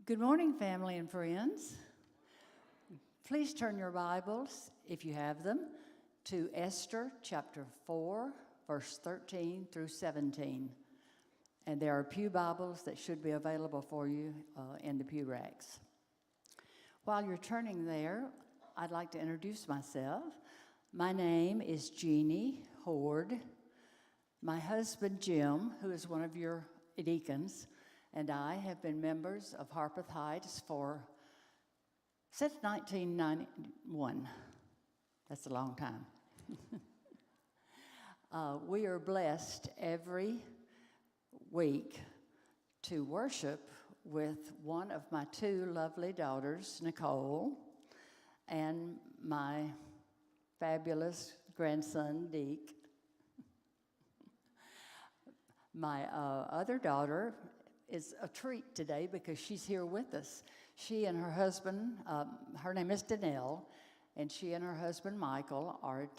Good morning, family and friends. Please turn your Bibles, if you have them, to Esther chapter 4, verse 13 through 17. And there are pew Bibles that should be available for you in the pew racks. While you're turning there, I'd like to introduce myself. My name is Jeannie Horde. My husband, Jim, who is one of your deacons, and I have been members of Harpeth Heights since 1991. That's a long time. We are blessed every week to worship with one of my two lovely daughters, Nicole, and my fabulous grandson, Deke. My other daughter is a treat today because she's here with us. She and her husband, her name is Danelle, and she and her husband Michael are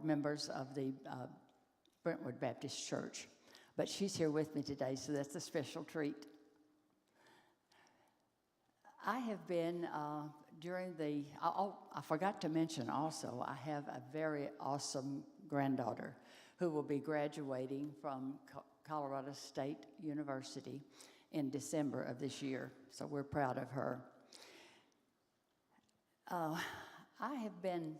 members of the Brentwood Baptist Church. But she's here with me today, so that's a special treat. I have been I forgot to mention also, I have a very awesome granddaughter who will be graduating from Colorado State University in December of this year, so we're proud of her. I have been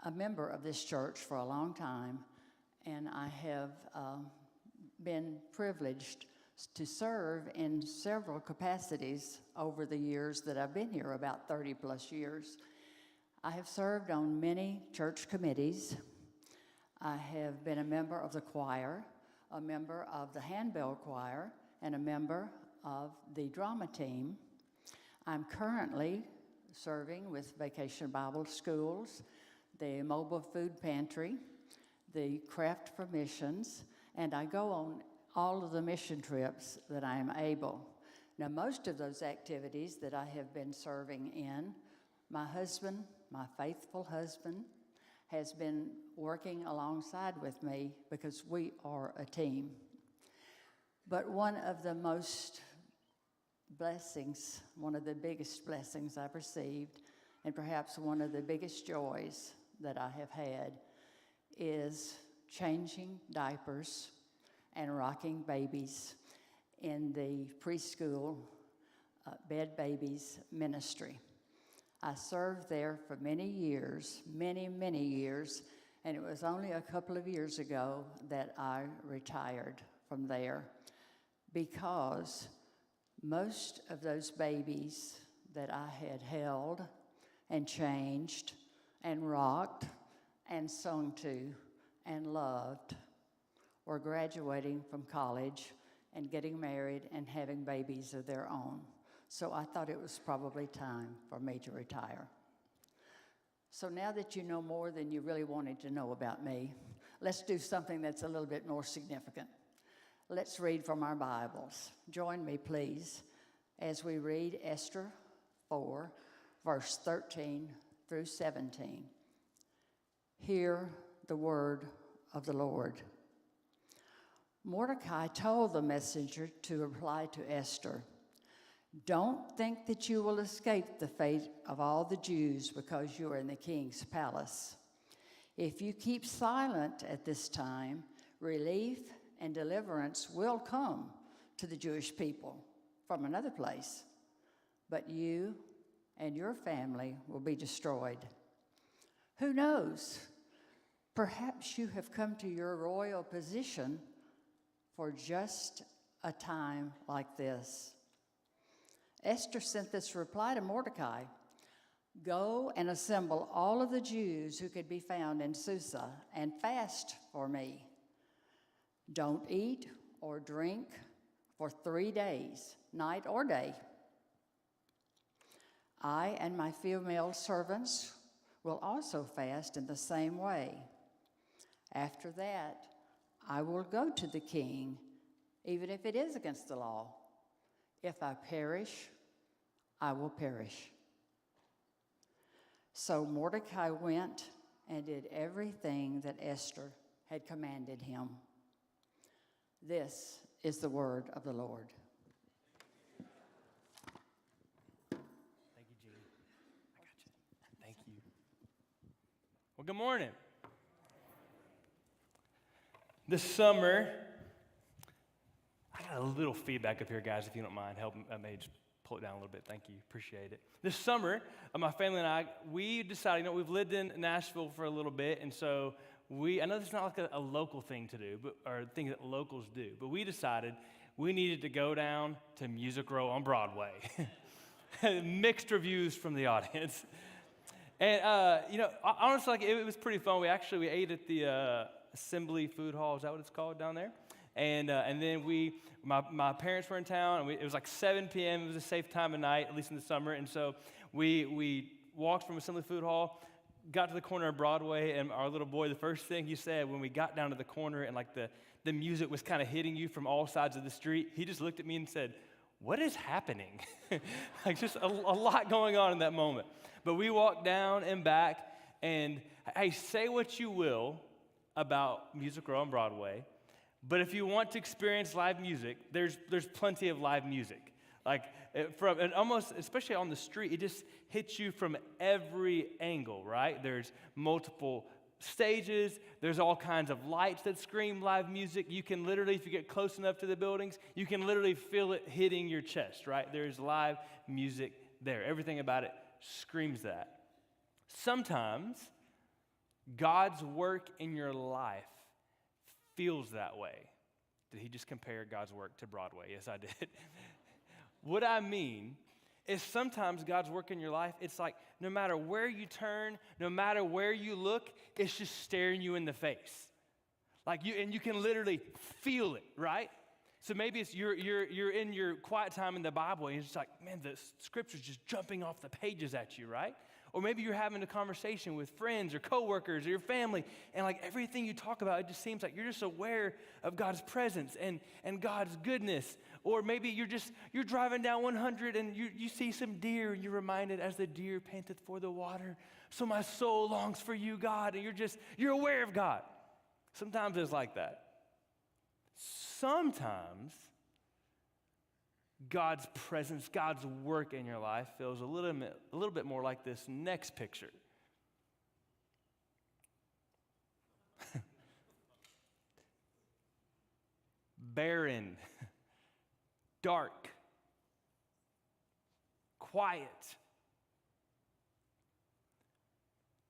a member of this church for a long time, and I have been privileged to serve in several capacities over the years that I've been here, about 30 plus years. I have served on many church committees. I have been a member of the choir, a member of the handbell choir, and a member of the drama team. I'm currently serving with Vacation Bible Schools, the Mobile Food Pantry, the Craft for Missions, and I go on all of the mission trips that I am able. Now, most of those activities that I have been serving in, my husband, my faithful husband, has been working alongside with me because we are a team. But one of the most blessings, one of the biggest blessings I've received, and perhaps one of the biggest joys that I have had, is changing diapers and rocking babies in the preschool Bed Babies ministry. I served there for many years, many years, and it was only a couple of years ago that I retired from there because most of those babies that I had held and changed and rocked and sung to and loved were graduating from college and getting married and having babies of their own. So I thought it was probably time for me to retire. So now that you know more than you really wanted to know about me, let's do something that's a little bit more significant. Let's read from our Bibles. Join me, please, as we read Esther 4, verse 13 through 17. Hear the word of the Lord. Mordecai told the messenger to reply to Esther, "Don't think that you will escape the fate of all the Jews because you are in the king's palace. If you keep silent at this time, relief and deliverance will come to the Jewish people from another place, but you and your family will be destroyed. Who knows? Perhaps you have come to your royal position for just a time like this." Esther sent this reply to Mordecai, "Go and assemble all of the Jews who could be found in Susa and fast for me. Don't eat or drink for 3 days, night or day. I and my female servants will also fast in the same way. After that, I will go to the king, even if it is against the law. If I perish, I will perish." So Mordecai went and did everything that Esther had commanded him. This is the word of the Lord. Good morning. This summer, I got a little feedback up here, guys, if you don't mind. Help me just pull it down a little bit. Thank you. Appreciate it. This summer, my family and I, we decided, we've lived in Nashville for a little bit, and so I know this is not like a local thing to do, or a thing that locals do, but we decided we needed to go down to Music Row on Broadway. Mixed reviews from the audience. And, honestly, it was pretty fun. We ate at the Assembly Food Hall. Is that what it's called down there? And then my parents were in town, and it was like 7 p.m. It was a safe time of night, at least in the summer. And so we walked from Assembly Food Hall, got to the corner of Broadway, and our little boy, the first thing he said when we got down to the corner and like the music was kind of hitting you from all sides of the street, he just looked at me and said, "What is happening?" Like just a lot going on in that moment. But we walked down and back, and hey, say what you will about Music Row on Broadway, but if you want to experience live music, there's plenty of live music. Like and almost, especially on the street, it just hits you from every angle, right? There's multiple stages, there's all kinds of lights that scream live music. You can literally, if you get close enough to the buildings, you can literally feel it hitting your chest, right? There's live music there. Everything about it screams that. Sometimes God's work in your life feels that way. Did he just compare God's work to Broadway? Yes, I did. What I mean is sometimes God's work in your life, it's like no matter where you turn, no matter where you look, it's just staring you in the face. Like you can literally feel it, right? So maybe it's you're in your quiet time in the Bible, and it's just like, man, the scripture's just jumping off the pages at you, right? Or maybe you're having a conversation with friends or coworkers or your family, and like everything you talk about, it just seems like you're just aware of God's presence and God's goodness. Or maybe you're driving down 100 and you see some deer, and you're reminded, as the deer panteth for the water, so my soul longs for you, God, and you're aware of God. Sometimes it's like that. Sometimes God's presence, God's work in your life feels a little bit more like this next picture. Barren, dark, quiet.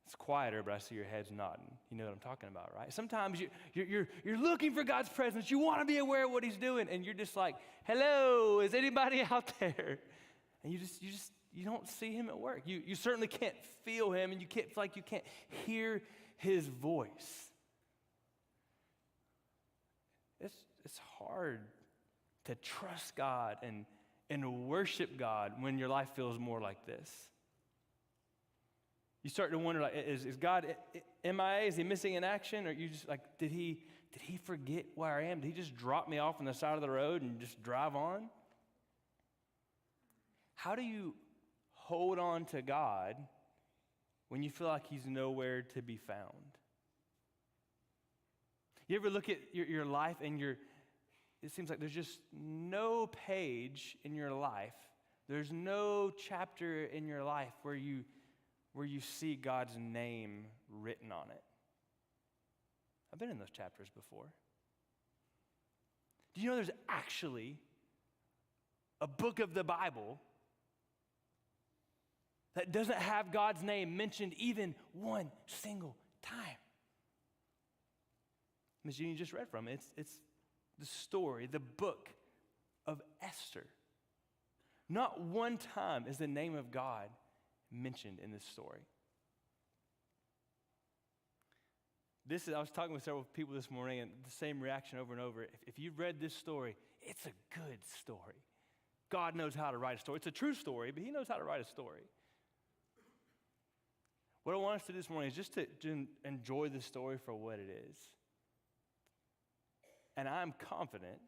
It's quieter, but I see your heads nodding. You know what I'm talking about, right? Sometimes you're looking for God's presence. You want to be aware of what he's doing, and you're just like, hello, is anybody out there? And you don't see him at work. You certainly can't feel him, and you can't feel like you can't hear his voice. It's hard to trust God and worship God when your life feels more like this. You start to wonder, like, is God MIA? Is he missing in action? Or you just like, did he forget where I am? Did he just drop me off on the side of the road and just drive on? How do you hold on to God when you feel like he's nowhere to be found? You ever look at your life and it seems like there's just no page in your life, there's no chapter in your life where you see God's name written on it. I've been in those chapters before. Do you know there's actually a book of the Bible that doesn't have God's name mentioned even one single time? Ms. Jeannie just read from it. It's the story, the book of Esther. Not one time is the name of God mentioned in this story. I was talking with several people this morning, and the same reaction over and over. If you've read this story, it's a good story. God knows how to write a story. It's a true story, but he knows how to write a story. What I want us to do this morning is just to enjoy the story for what it is. And I'm confident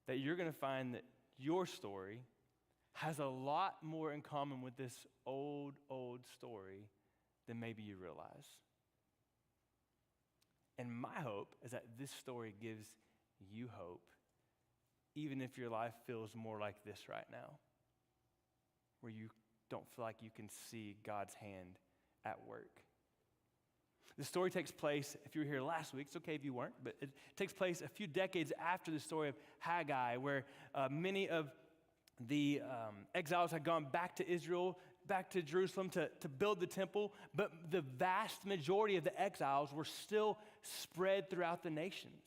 that you're going to find that your story has a lot more in common with this old story than maybe you realize. And my hope is that this story gives you hope, even if your life feels more like this right now, where you don't feel like you can see God's hand at work. The story takes place, if you were here last week, it's okay if you weren't, but it takes place a few decades after the story of Haggai, where many of the exiles had gone back to Israel, back to Jerusalem to build the temple, but the vast majority of the exiles were still spread throughout the nations.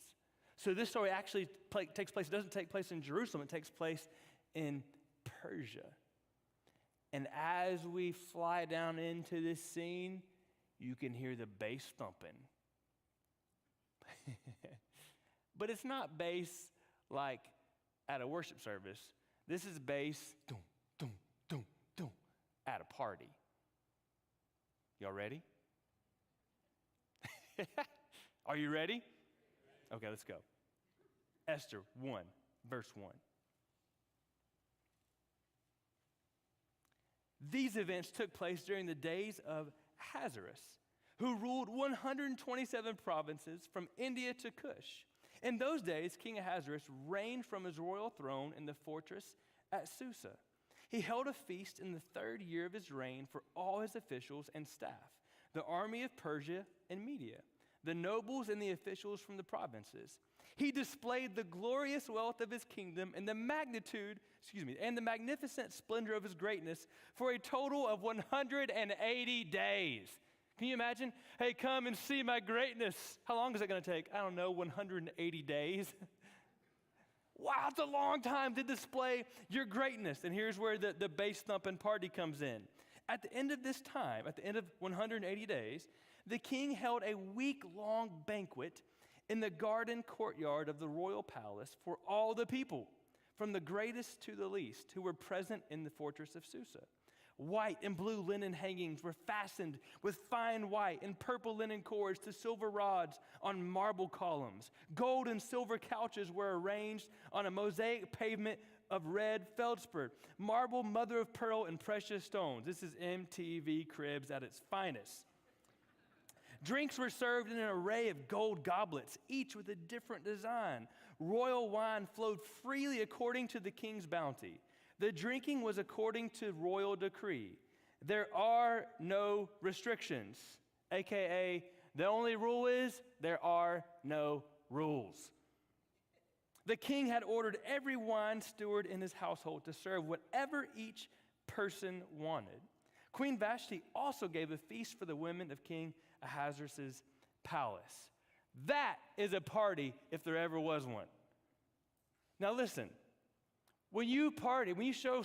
So this story actually takes place, it doesn't take place in Jerusalem, it takes place in Persia. And as we fly down into this scene, you can hear the bass thumping. But it's not bass like at a worship service. This is bass, dum, dum, dum, dum, at a party. Y'all ready? Are you ready? Okay, let's go. Esther 1, verse 1. These events took place during the days of Ahasuerus, who ruled 127 provinces from India to Cush. In those days, King Ahasuerus reigned from his royal throne in the fortress at Susa. He held a feast in the 3rd year of his reign for all his officials and staff, the army of Persia and Media, the nobles and the officials from the provinces. He displayed the glorious wealth of his kingdom and the magnificent splendor of his greatness for a total of 180 days. Can you imagine? Hey, come and see my greatness. How long is it going to take? I don't know, 180 days. Wow, it's a long time to display your greatness. And here's where the bass thumping party comes in. At the end of this time, at the end of 180 days, the king held a week-long banquet in the garden courtyard of the royal palace for all the people, from the greatest to the least, who were present in the fortress of Susa. White and blue linen hangings were fastened with fine white and purple linen cords to silver rods on marble columns. Gold and silver couches were arranged on a mosaic pavement of red feldspar, marble mother of pearl and precious stones. This is MTV Cribs at its finest. Drinks were served in an array of gold goblets, each with a different design. Royal wine flowed freely according to the king's bounty. The drinking was according to royal decree. There are no restrictions, AKA, the only rule is there are no rules. The king had ordered every wine steward in his household to serve whatever each person wanted. Queen Vashti also gave a feast for the women of King Ahasuerus' palace. That is a party if there ever was one. Now listen, when you party, when you show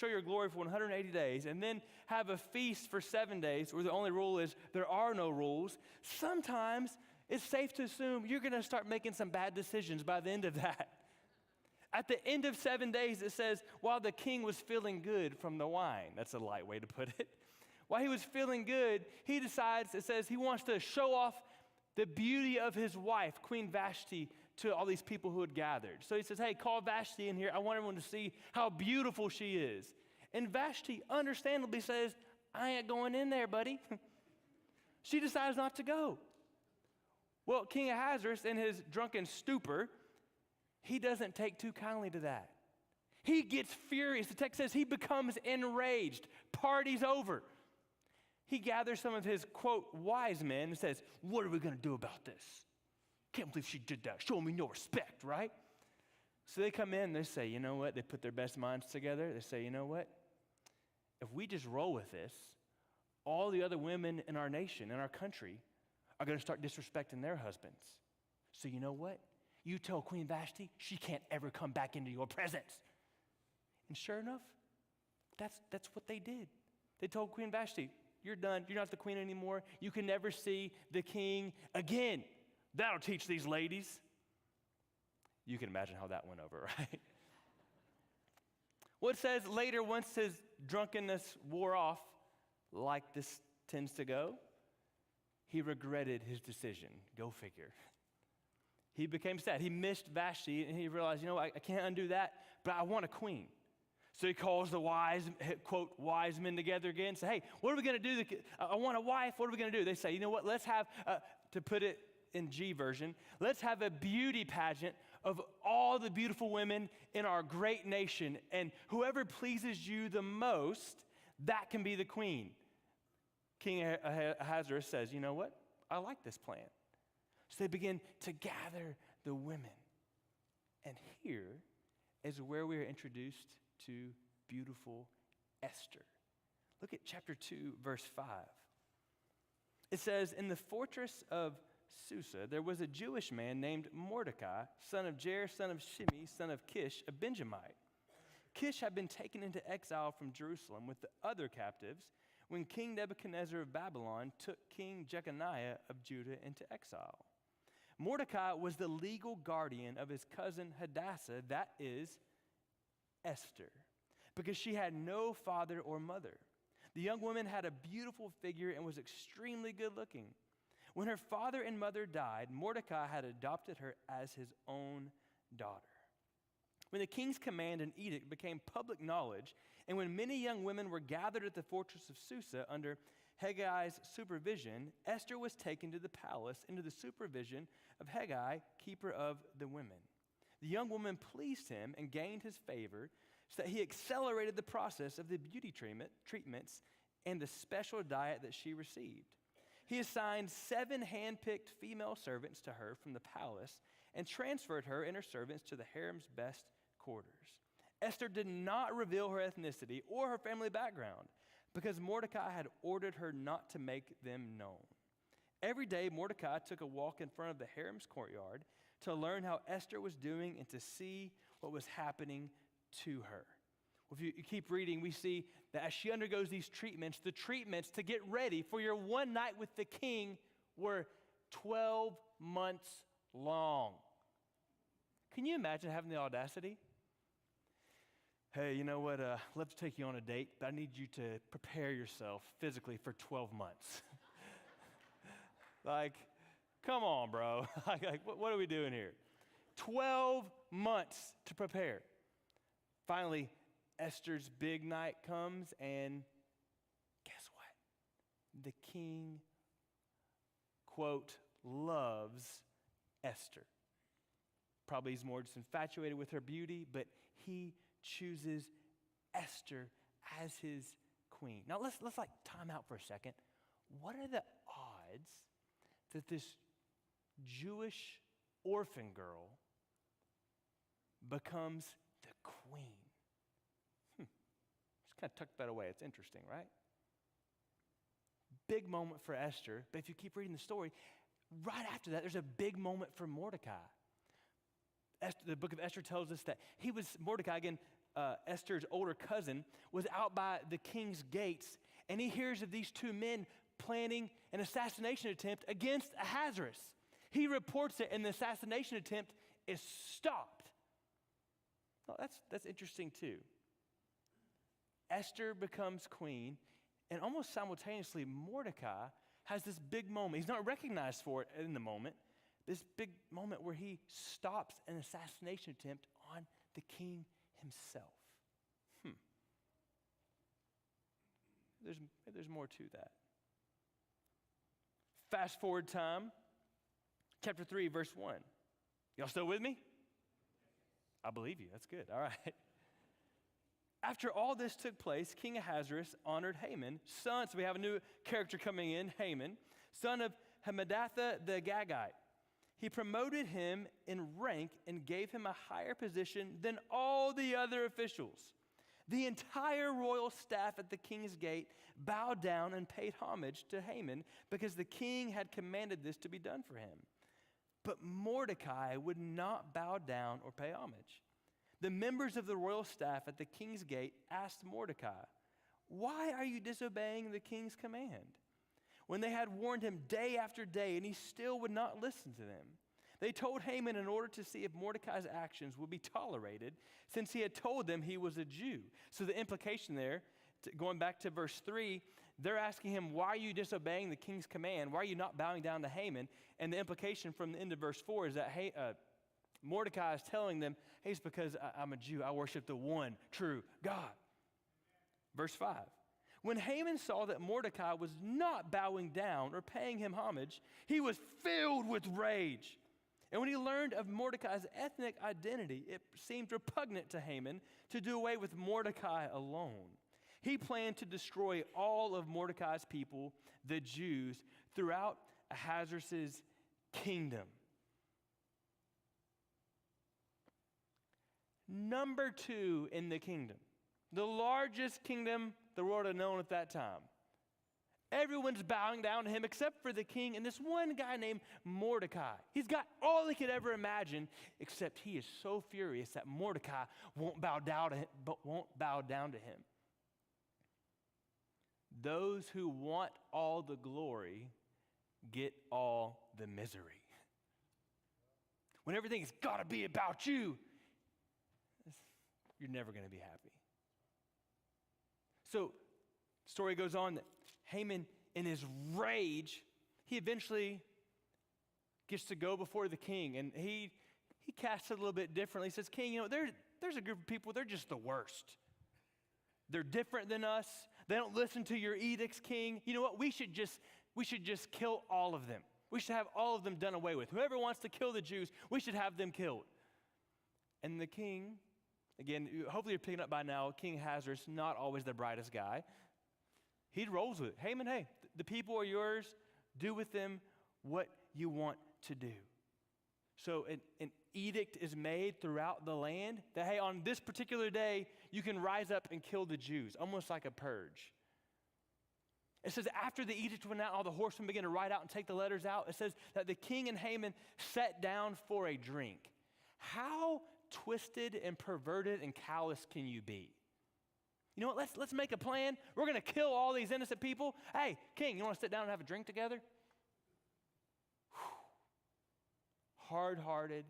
your glory for 180 days and then have a feast for 7 days where the only rule is there are no rules, sometimes it's safe to assume you're going to start making some bad decisions by the end of that. At the end of 7 days, it says, while the king was feeling good from the wine. That's a light way to put it. While he was feeling good, he decides, it says, he wants to show off the beauty of his wife, Queen Vashti, to all these people who had gathered. So he says, hey, call Vashti in here. I want everyone to see how beautiful she is. And Vashti understandably says, I ain't going in there, buddy. She decides not to go. Well, King Ahasuerus, in his drunken stupor, he doesn't take too kindly to that. He gets furious. The text says he becomes enraged. Party's over. He gathers some of his, quote, wise men and says, what are we going to do about this? Can't believe she did that. Show me no respect, right? So they come in, they say, you know what? They put their best minds together. They say, you know what? If we just roll with this, all the other women in our nation, in our country, are going to start disrespecting their husbands. So you know what? You tell Queen Vashti she can't ever come back into your presence. And sure enough, that's what they did. They told Queen Vashti, you're done. You're not the queen anymore. You can never see the king again. That'll teach these ladies. You can imagine how that went over, right? Well, it says later, once his drunkenness wore off, like this tends to go, he regretted his decision. Go figure. He became sad. He missed Vashti, and he realized, you know, I can't undo that, but I want a queen. So he calls the wise, quote, wise men together again and say, hey, what are we going to do? I want a wife. What are we going to do? They say, you know what? Let's have, to put it in G version, let's have a beauty pageant of all the beautiful women in our great nation. And whoever pleases you the most, that can be the queen. King Ahasuerus says, you know what? I like this plan. So they begin to gather the women. And here is where we are introduced to beautiful Esther. Look at chapter 2, verse 5. It says, in the fortress of Susa, there was a Jewish man named Mordecai, son of Jair, son of Shimei, son of Kish, a Benjamite. Kish had been taken into exile from Jerusalem with the other captives when King Nebuchadnezzar of Babylon took King Jeconiah of Judah into exile. Mordecai was the legal guardian of his cousin Hadassah, that is Esther, because she had no father or mother. The young woman had a beautiful figure and was extremely good looking. When her father and mother died, Mordecai had adopted her as his own daughter. When the king's command and edict became public knowledge, and when many young women were gathered at the fortress of Susa under Heggai's supervision, Esther was taken to the palace under the supervision of Heggai, keeper of the women. The young woman pleased him and gained his favor, so that he accelerated the process of the beauty treatments and the special diet that she received. He assigned 7 hand-picked female servants to her from the palace and transferred her and her servants to the harem's best quarters. Esther did not reveal her ethnicity or her family background because Mordecai had ordered her not to make them known. Every day, Mordecai took a walk in front of the harem's courtyard to learn how Esther was doing and to see what was happening to her. Well, if you keep reading, we see that as she undergoes these treatments, the treatments to get ready for your one night with the king were 12 months long. Can you imagine having the audacity? Hey, you know what? I'd love to take you on a date, but I need you to prepare yourself physically for 12 months. Like, come on, bro. Like, what are we doing here? 12 months to prepare. Finally, Esther's big night comes, and guess what? The king, quote, loves Esther. Probably he's more just infatuated with her beauty, but he chooses Esther as his queen. Now let's like time out for a second. What are the odds that this Jewish orphan girl becomes the queen? Just kind of tuck that away. It's interesting, right? Big moment for Esther, but if you keep reading the story, right after that, there's a big moment for Mordecai. The book of Esther tells us that Mordecai, again, Esther's older cousin, was out by the king's gates, and he hears of these 2 men planning an assassination attempt against Ahasuerus. He reports it, and the assassination attempt is stopped. Well, that's interesting too. Esther becomes queen, and almost simultaneously, Mordecai has this big moment. He's not recognized for it in the moment. This big moment where he stops an assassination attempt on the king himself. There's more to that. Fast forward time, chapter 3, verse 1. Y'all still with me? I believe you. That's good. All right. After all this took place, King Ahasuerus honored Haman, so we have a new character coming in, Haman, son of Hammedatha the Agagite. He promoted him in rank and gave him a higher position than all the other officials. The entire royal staff at the king's gate bowed down and paid homage to Haman because the king had commanded this to be done for him. But Mordecai would not bow down or pay homage. The members of the royal staff at the king's gate asked Mordecai, "Why are you disobeying the king's command?" When they had warned him day after day, and he still would not listen to them, they told Haman in order to see if Mordecai's actions would be tolerated, since he had told them he was a Jew. So the implication there, going back to verse 3, they're asking him, why are you disobeying the king's command? Why are you not bowing down to Haman? And the implication from the end of verse 4 is that Mordecai is telling them, hey, it's because I'm a Jew. I worship the one true God. Verse 5. When Haman saw that Mordecai was not bowing down or paying him homage, he was filled with rage. And when he learned of Mordecai's ethnic identity, it seemed repugnant to Haman to do away with Mordecai alone. He planned to destroy all of Mordecai's people, the Jews, throughout Ahasuerus' kingdom. Number 2 in the kingdom, the largest kingdom the world had known at that time. Everyone's bowing down to him except for the king and this one guy named Mordecai. He's got all he could ever imagine, except he is so furious that Mordecai won't bow down to him. Those who want all the glory get all the misery. When everything's got to be about you, you're never going to be happy. So, story goes on that Haman, in his rage, he eventually gets to go before the king, and he casts it a little bit differently. He says, King, there's a group of people, they're just the worst. They're different than us. They don't listen to your edicts, King. You know what? We should just kill all of them. We should have all of them done away with. Whoever wants to kill the Jews, we should have them killed. And the king, again, hopefully you're picking up by now, King Ahasuerus, not always the brightest guy. He rolls with it. Haman, hey, the people are yours. Do with them what you want to do. So an edict is made throughout the land that, hey, on this particular day, you can rise up and kill the Jews, almost like a purge. It says after the edict went out, all the horsemen began to ride out and take the letters out. It says that the king and Haman sat down for a drink. How twisted and perverted and callous can you be? You know what, let's make a plan. We're going to kill all these innocent people. Hey, king, you want to sit down and have a drink together? Hard-hearted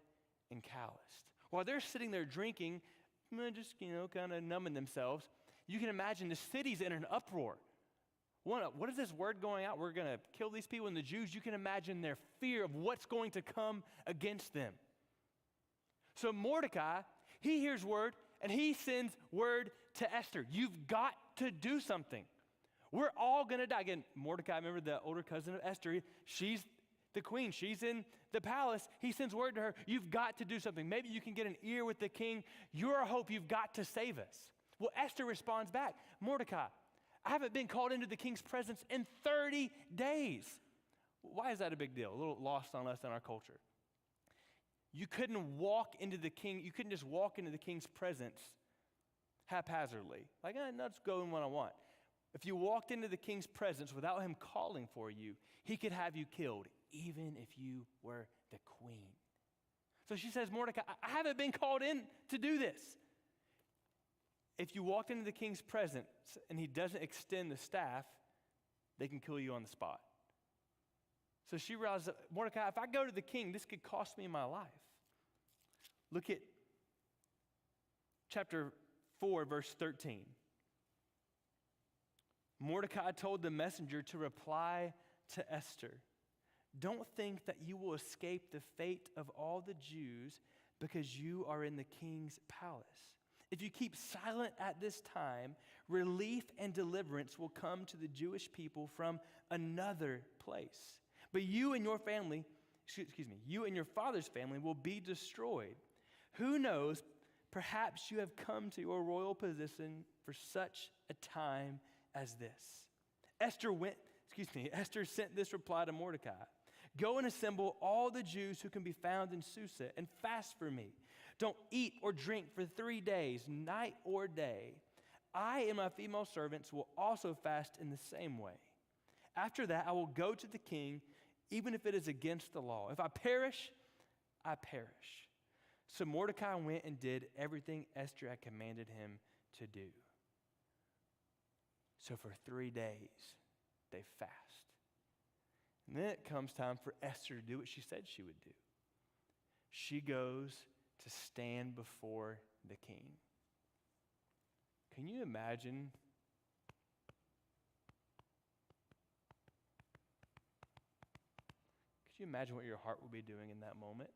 and calloused. While they're sitting there drinking, just, kind of numbing themselves, you can imagine the city's in an uproar. What is this word going out? We're going to kill these people. And the Jews, you can imagine their fear of what's going to come against them. So Mordecai, he hears word, and he sends word to Esther. You've got to do something. We're all going to die. Again, Mordecai, remember the older cousin of Esther, she's the queen. She's in the palace. He sends word to her, you've got to do something. Maybe you can get an ear with the king. You're our hope. You've got to save us. Well, Esther responds back, Mordecai, I haven't been called into the king's presence in 30 days. Why is that a big deal? A little lost on us in our culture. You couldn't just walk into the king's presence haphazardly. Like, no, just go in when I want. If you walked into the king's presence without him calling for you, he could have you killed, even if you were the queen. So she says, Mordecai, I haven't been called in to do this. If you walked into the king's presence and he doesn't extend the staff, they can kill you on the spot. So she realized, Mordecai, if I go to the king, this could cost me my life. Look at chapter 4, verse 13. Mordecai told the messenger to reply to Esther, don't think that you will escape the fate of all the Jews because you are in the king's palace. If you keep silent at this time, relief and deliverance will come to the Jewish people from another place. But you and your father's family will be destroyed. Who knows, perhaps you have come to your royal position for such a time as this. Esther sent this reply to Mordecai. Go and assemble all the Jews who can be found in Susa and fast for me. Don't eat or drink for 3 days, night or day. I and my female servants will also fast in the same way. After that, I will go to the king, even if it is against the law. If I perish, I perish. So Mordecai went and did everything Esther had commanded him to do. So for 3 days, they fast. And then it comes time for Esther to do what she said she would do. She goes to stand before the king. Can you imagine? Could you imagine what your heart would be doing in that moment?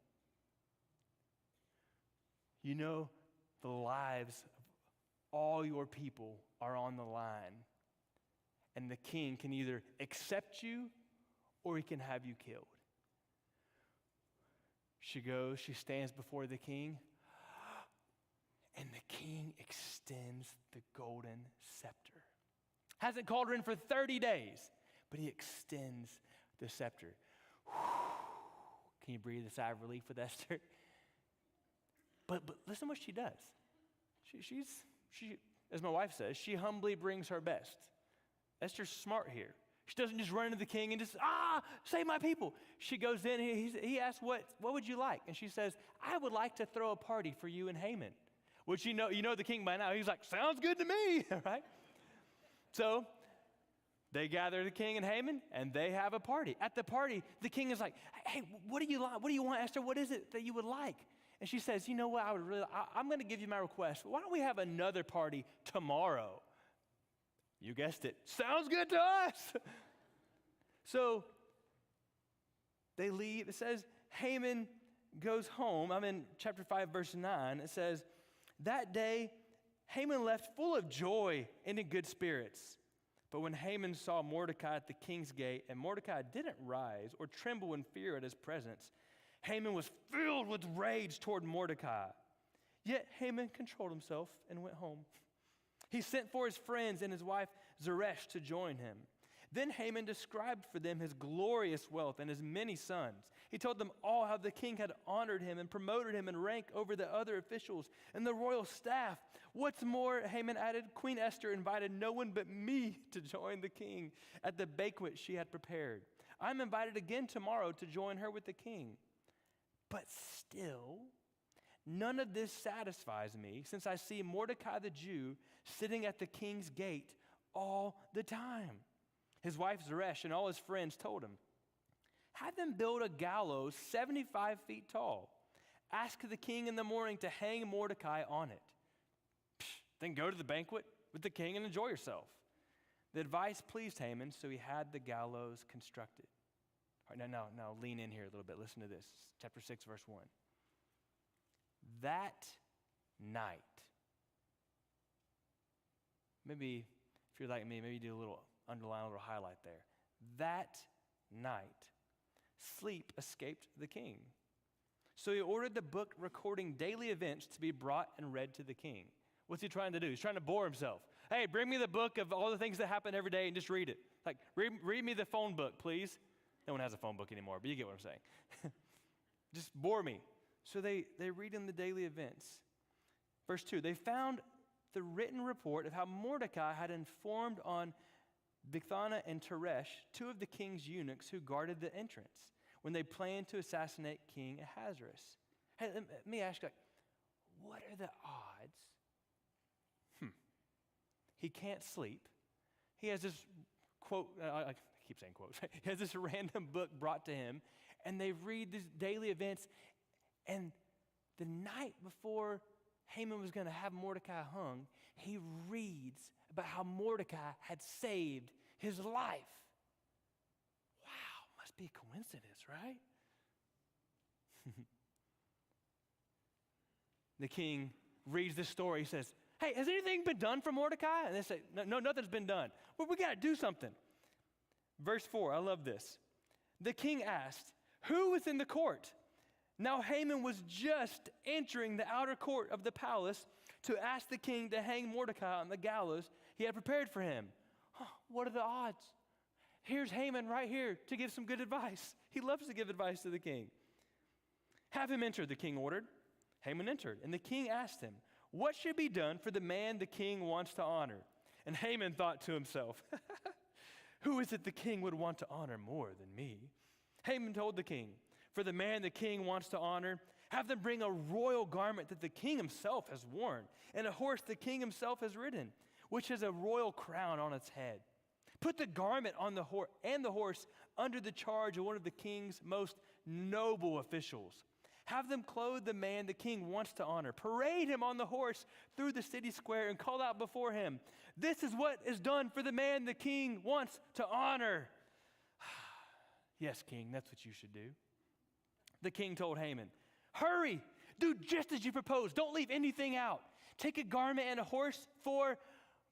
You know, the lives of all your people are on the line. And the king can either accept you or he can have you killed. She goes, she stands before the king, and the king extends the golden scepter. Hasn't called her in for 30 days, but he extends the scepter. Can you breathe a sigh of relief with Esther? But listen what she does. She, as my wife says, she humbly brings her best. Esther's smart here. She doesn't just run into the king and just, save my people. She goes in, he asks, what would you like? And she says, I would like to throw a party for you and Haman. Which you know the king by now. He's like, sounds good to me, right? So they gather the king and Haman, and they have a party. At the party, the king is like, hey, what do you like? What do you want, Esther? What is it that you would like? And she says, you know what, I'm going to give you my request. Why don't we have another party tomorrow? You guessed it. Sounds good to us. So they leave. It says Haman goes home. I'm in chapter 5, verse 9. It says, that day Haman left full of joy and in good spirits. But when Haman saw Mordecai at the king's gate, and Mordecai didn't rise or tremble in fear at his presence, Haman was filled with rage toward Mordecai. Yet Haman controlled himself and went home. He sent for his friends and his wife Zeresh to join him. Then Haman described for them his glorious wealth and his many sons. He told them all how the king had honored him and promoted him in rank over the other officials and the royal staff. What's more, Haman added, Queen Esther invited no one but me to join the king at the banquet she had prepared. I'm invited again tomorrow to join her with the king. But still, none of this satisfies me, since I see Mordecai the Jew sitting at the king's gate all the time. His wife Zeresh and all his friends told him, have them build a gallows 75 feet tall. Ask the king in the morning to hang Mordecai on it. Then go to the banquet with the king and enjoy yourself. The advice pleased Haman, so he had the gallows constructed. All right, now lean in here a little bit. Listen to this. Chapter 6, verse 1. That night. Maybe if you're like me, maybe you do a little underline, a little highlight there. That night, sleep escaped the king. So he ordered the book recording daily events to be brought and read to the king. What's he trying to do? He's trying to bore himself. Hey, bring me the book of all the things that happen every day and just read it. Like, read me the phone book, please. No one has a phone book anymore, but you get what I'm saying. Just bore me. So they read him the daily events. Verse 2, they found the written report of how Mordecai had informed on Bigthana and Teresh, two of the king's eunuchs who guarded the entrance, when they planned to assassinate King Ahasuerus. Hey, let me ask you, what are the odds? He can't sleep. He has this quote, I keep saying quotes. He has this random book brought to him, and they read these daily events. And the night before Haman was going to have Mordecai hung, he reads about how Mordecai had saved his life. Wow, must be a coincidence, right? The king reads this story. He says, hey, has anything been done for Mordecai? And they say, no, nothing's been done. Well, we got to do something. Verse 4, I love this. The king asked, who was in the court? Now Haman was just entering the outer court of the palace to ask the king to hang Mordecai on the gallows he had prepared for him. What are the odds? Here's Haman right here to give some good advice. He loves to give advice to the king. Have him enter, the king ordered. Haman entered, and the king asked him, what should be done for the man the king wants to honor? And Haman thought to himself, who is it the king would want to honor more than me? Haman told the king, for the man the king wants to honor, have them bring a royal garment that the king himself has worn, and a horse the king himself has ridden, which has a royal crown on its head. Put the garment on the horse and the horse under the charge of one of the king's most noble officials. Have them clothe the man the king wants to honor. Parade him on the horse through the city square and call out before him, this is what is done for the man the king wants to honor. Yes, king, that's what you should do. The king told Haman, hurry, do just as you proposed. Don't leave anything out. Take a garment and a horse for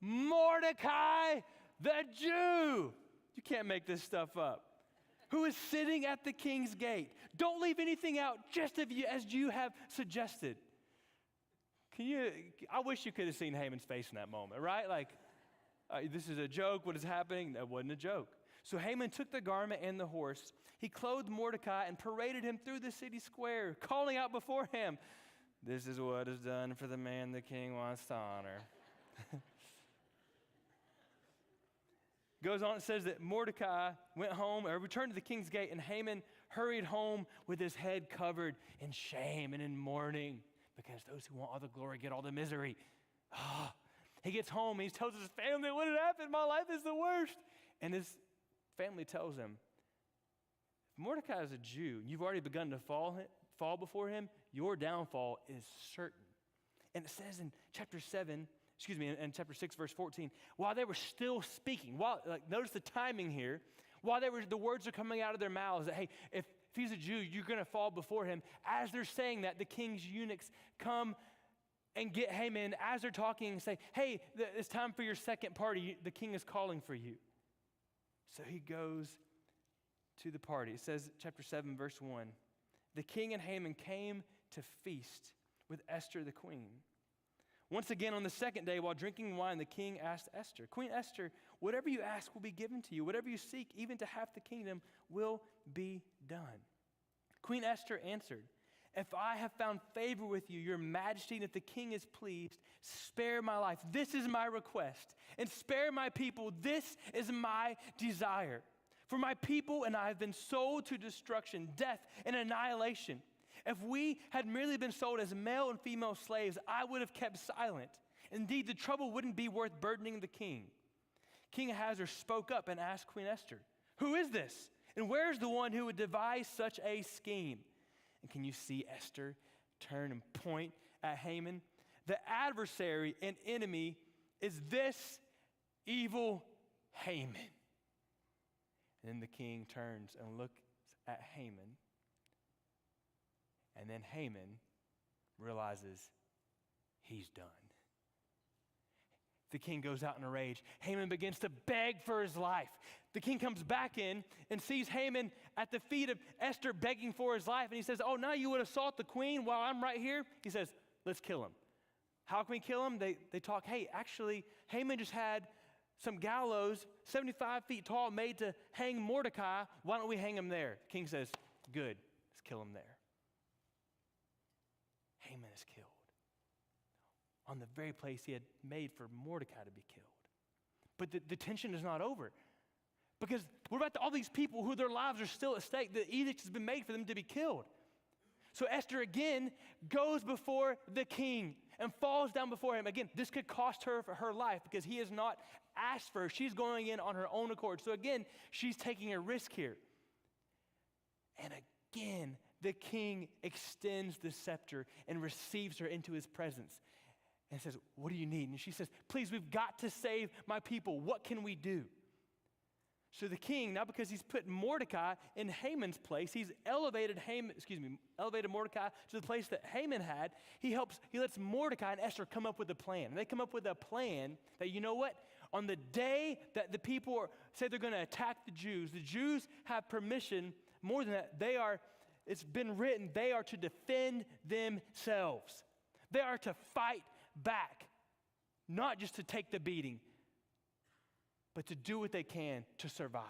Mordecai the Jew. You can't make this stuff up. Who is sitting at the king's gate. Don't leave anything out, just as you have suggested. I wish you could have seen Haman's face in that moment, right? Like, this is a joke, what is happening? That wasn't a joke. So Haman took the garment and the horse. He clothed Mordecai and paraded him through the city square, calling out before him, "This is what is done for the man the king wants to honor." Goes on, it says that Mordecai went home, or returned to the king's gate, and Haman hurried home with his head covered in shame and in mourning, because those who want all the glory get all the misery. He gets home and he tells his family, "What had happened? My life is the worst." And his family tells him, if Mordecai is a Jew, and you've already begun to fall before him, your downfall is certain. And it says in chapter 6, verse 14, while they were still speaking, notice the timing here, while the words are coming out of their mouths that, hey, if he's a Jew, you're going to fall before him. As they're saying that, the king's eunuchs come and get Haman. As they're talking and say, "Hey, it's time for your second party. The king is calling for you." So he goes to the party. It says, chapter 7, verse 1, the king and Haman came to feast with Esther the queen. Once again, on the second day, while drinking wine, the king asked Esther, "Queen Esther, whatever you ask will be given to you. Whatever you seek, even to half the kingdom, will be done." Queen Esther answered, "If I have found favor with you, your majesty, and if the king is pleased, spare my life. This is my request. And spare my people. This is my desire. For my people and I have been sold to destruction, death, and annihilation. If we had merely been sold as male and female slaves, I would have kept silent. Indeed, the trouble wouldn't be worth burdening the king." King Ahasuerus spoke up and asked Queen Esther, "Who is this? And where's the one who would devise such a scheme?" And can you see Esther turn and point at Haman? The adversary and enemy is this evil Haman. And then the king turns and looks at Haman. And then Haman realizes he's done. The king goes out in a rage. Haman begins to beg for his life. The king comes back in and sees Haman at the feet of Esther begging for his life. And he says, "Oh, now you would assault the queen while I'm right here?" He says, "Let's kill him." How can we kill him? They talk, "Hey, actually, Haman just had some gallows 75 feet tall made to hang Mordecai. Why don't we hang him there?" The king says, "Good, let's kill him there." Haman is killed on the very place he had made for Mordecai to be killed. But the tension is not over. Because what about all these people who their lives are still at stake? The edict has been made for them to be killed. So Esther again goes before the king and falls down before him. Again, this could cost her her life because he has not asked for her. She's going in on her own accord. So again, she's taking a risk here. And again, the king extends the scepter and receives her into his presence and says, "What do you need?" And she says, "Please, we've got to save my people. What can we do?" So the king, now because he's put Mordecai in Haman's place, he's elevated Mordecai to the place that Haman had. He lets Mordecai and Esther come up with a plan. And they come up with a plan that, you know what? On the day that the people say they're going to attack the Jews have permission. More than that, it's been written, they are to defend themselves. They are to fight back, not just to take the beating, but to do what they can to survive.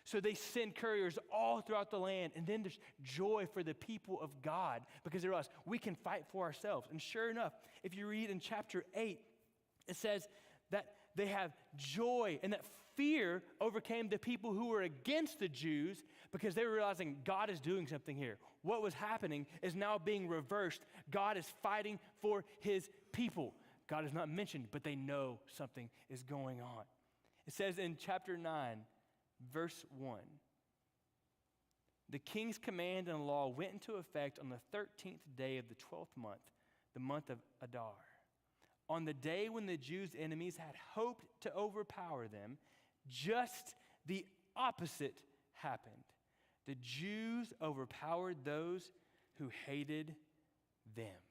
So they send couriers all throughout the land, and then there's joy for the people of God because they realize we can fight for ourselves. And sure enough, if you read in chapter 8, it says that they have joy and that fear overcame the people who were against the Jews because they were realizing God is doing something here. What was happening is now being reversed. God is fighting for his people. God is not mentioned, but they know something is going on. It says in chapter 9, verse 1, the king's command and law went into effect on the 13th day of the 12th month, the month of Adar. On the day when the Jews' enemies had hoped to overpower them, just the opposite happened. The Jews overpowered those who hated them.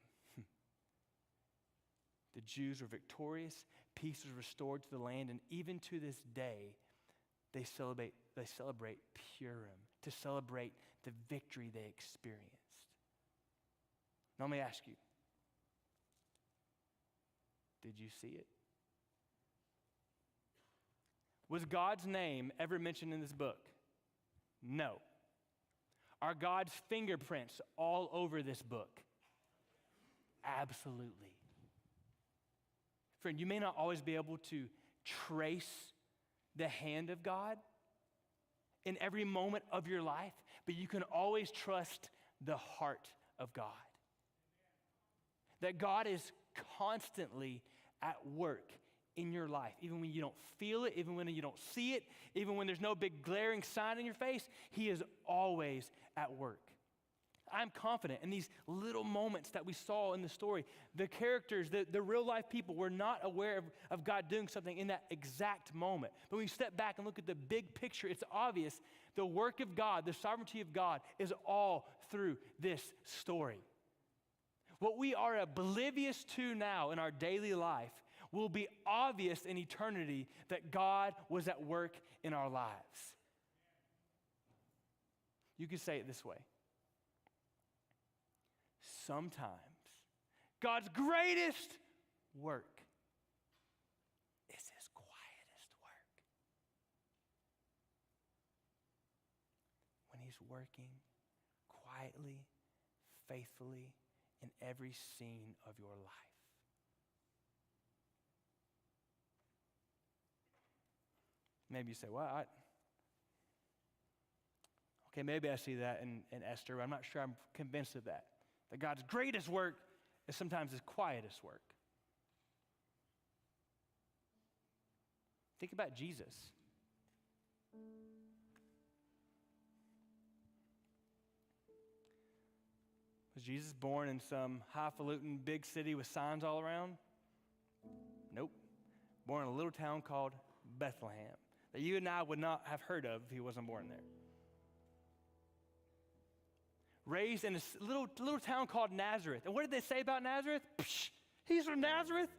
The Jews were victorious, peace was restored to the land, and even to this day, they celebrate Purim to celebrate the victory they experienced. Now let me ask you, did you see it? Was God's name ever mentioned in this book? No. Are God's fingerprints all over this book? Absolutely. Friend, you may not always be able to trace the hand of God in every moment of your life, but you can always trust the heart of God. That God is constantly at work in your life, even when you don't feel it, even when you don't see it, even when there's no big glaring sign in your face, He is always at work. I'm confident in these little moments that we saw in the story. The characters, the real life people were not aware of God doing something in that exact moment. But when you step back and look at the big picture, it's obvious the work of God, the sovereignty of God is all through this story. What we are oblivious to now in our daily life will be obvious in eternity that God was at work in our lives. You could say it this way. Sometimes God's greatest work is His quietest work. When He's working quietly, faithfully in every scene of your life. Maybe you say, well, okay, maybe I see that in Esther. I'm not sure I'm convinced of that. That God's greatest work is sometimes His quietest work. Think about Jesus. Was Jesus born in some highfalutin big city with signs all around? Nope. Born in a little town called Bethlehem that you and I would not have heard of if He wasn't born there. Raised in a little town called Nazareth. And what did they say about Nazareth? Psh, he's from Nazareth?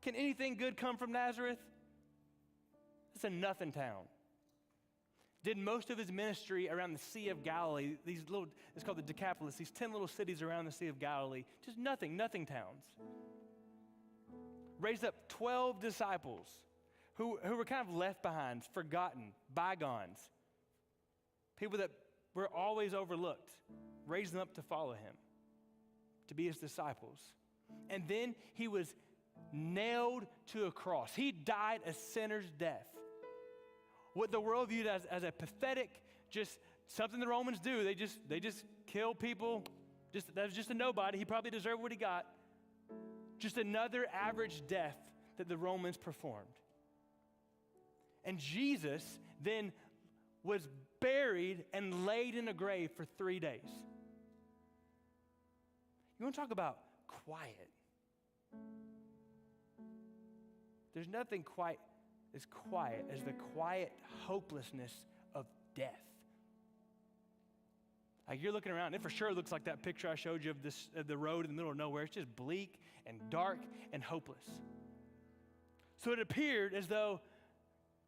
Can anything good come from Nazareth? It's a nothing town. Did most of His ministry around the Sea of Galilee, it's called the Decapolis, these 10 little cities around the Sea of Galilee, just nothing towns. Raised up 12 disciples who were kind of left behind, forgotten, bygones, people that were always overlooked. Raised them up to follow Him, to be His disciples. And then He was nailed to a cross. He died a sinner's death. What the world viewed as a pathetic, just something the Romans do. They just kill people. That was just a nobody. He probably deserved what he got. Just another average death that the Romans performed. And Jesus then was buried and laid in a grave for 3 days. You want to talk about quiet? There's nothing quite as quiet as the quiet hopelessness of death. Like you're looking around, it for sure looks like that picture I showed you of the road in the middle of nowhere. It's just bleak and dark and hopeless. So it appeared as though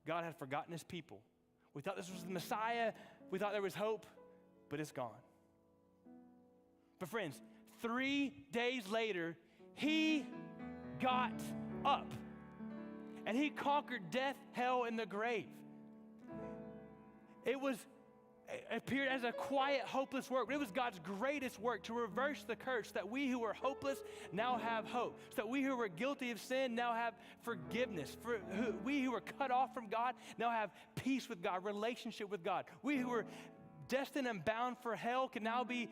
God had forgotten His people. We thought this was the Messiah. We thought there was hope, but it's gone. But friends, 3 days later, He got up and He conquered death, hell, and the grave. It appeared as a quiet, hopeless work, but it was God's greatest work to reverse the curse that we who were hopeless now have hope, so that we who were guilty of sin now have forgiveness. We who were cut off from God now have peace with God, relationship with God. We who were destined and bound for hell can now be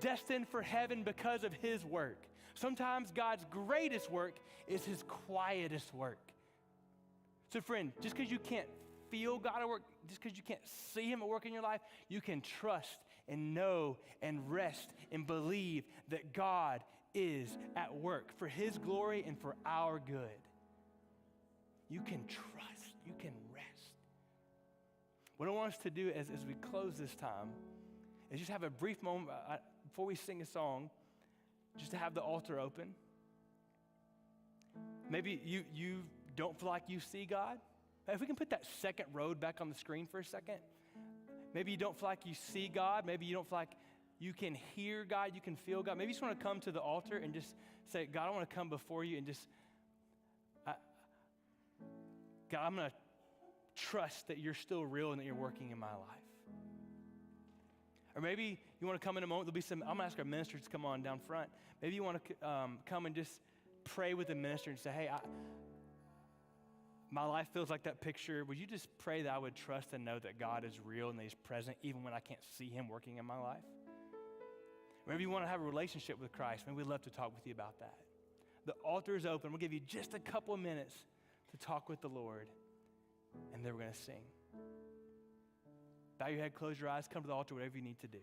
destined for heaven because of His work. Sometimes God's greatest work is His quietest work. So friend, just because you can't feel God at work, just because you can't see Him at work in your life, you can trust and know and rest and believe that God is at work for His glory and for our good. You can trust, you can rest. What I want us to do as we close this time is just have a brief moment before we sing a song, just to have the altar open. Maybe you don't feel like you see God. If we can put that second road back on the screen for a second. Maybe you don't feel like you see God. Maybe you don't feel like you can hear God, you can feel God. Maybe you just want to come to the altar and just say, God, I want to come before you and just, God, I'm going to trust that you're still real and that you're working in my life. Or maybe you want to come in a moment. There'll be some, I'm going to ask our ministers to come on down front. Maybe you want to come and just pray with the minister and say, hey, my life feels like that picture. Would you just pray that I would trust and know that God is real and that he's present even when I can't see him working in my life? Maybe you want to have a relationship with Christ. Maybe we'd love to talk with you about that. The altar is open. We'll give you just a couple of minutes to talk with the Lord, and then we're going to sing. Bow your head, close your eyes, come to the altar, whatever you need to do.